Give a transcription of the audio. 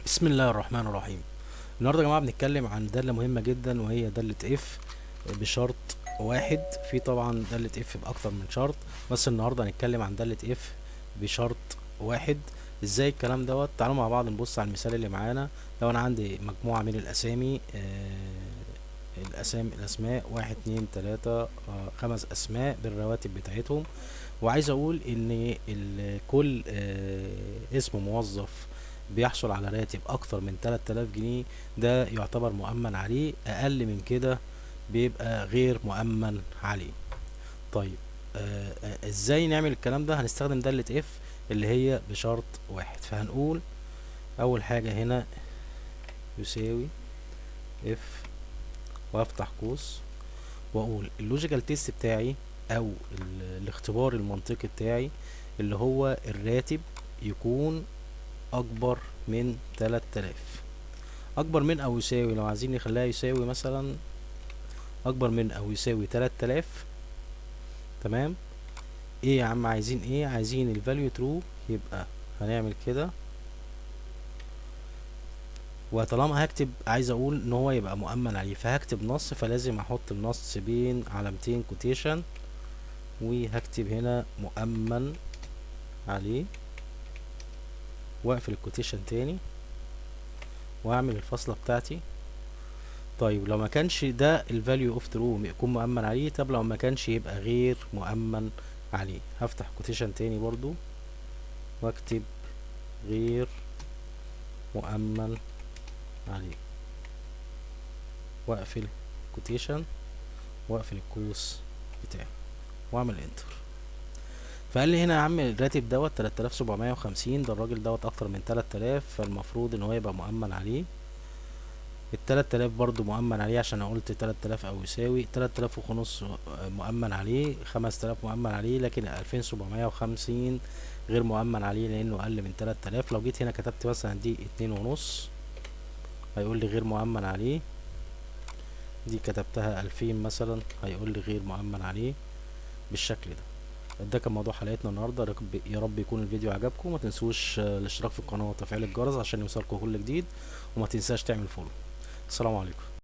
بسم الله الرحمن الرحيم. النهارده يا جماعه بنتكلم عن داله مهمه جدا، وهي داله اف بشرط واحد. في طبعا داله اف باكتر من شرط، بس النهارده هنتكلم عن داله اف بشرط واحد. ازاي الكلام دوت؟ تعالوا مع بعض نبص على المثال اللي معانا. لو انا عندي مجموعه من الاسامي، الاسماء واحد اتنين تلاتة، خمس اسماء بالرواتب بتاعتهم، وعايز اقول ان كل اسم موظف بيحصل على راتب اكتر من 3000 جنيه، ده يعتبر مؤمن عليه. اقل من كده بيبقى غير مؤمن عليه. طيب، ازاي نعمل الكلام ده؟ هنستخدم دالة اف اللي هي بشرط واحد. فهنقول اول حاجة هنا يساوي اف، وافتح قوس، واقول اللوجيكال تيست بتاعي او الاختبار المنطقي بتاعي اللي هو الراتب يكون اكبر من 3000. اكبر من او يساوي، لو عايزين نخليها يساوي مثلا اكبر من او يساوي 3000. تمام. ايه يا عم عايزين ايه؟ عايزين الفاليو ترو، يبقى هنعمل كده. وطالما هكتب، عايز اقول ان هو يبقى مؤمن عليه، فهكتب نص، فلازم احط النص بين علامتين كوتيشن، وهكتب هنا مؤمن عليه، واقفل الكوتيشن تاني، واعمل الفاصلة بتاعتي. طيب لو ما كانش ده الفاليو اوف ترو يكون مؤمن عليه. طب لو ما كانش يبقى غير مؤمن عليه. هفتح كوتيشن تاني برضو، واكتب غير مؤمن عليه، واقفل كوتيشن، واقفل القوس بتاعي، واعمل انتر. فقال لي هنا يا عم الراتب دوت 3750، ده الراجل دوت اكتر من 3000، فالمفروض ان هو يبقى مؤمن عليه. ال 3000 برضو مؤمن عليه، عشان انا قلت 3000 او يساوي 3000 ونص. مؤمن عليه 5000 مؤمن عليه، لكن 2750 غير مؤمن عليه لانه اقل من 3000. لو جيت هنا كتبت مثلا دي 2.5، هيقول لي غير مؤمن عليه. دي كتبتها 2000 مثلا، هيقول لي غير مؤمن عليه بالشكل ده. ده كان موضوع حلقتنا النهارده. يا رب يكون الفيديو عجبكم. ما تنسوش الاشتراك في القناه وتفعيل الجرس عشان يوصلكم كل جديد، وما تنساش تعمل فولو. السلام عليكم.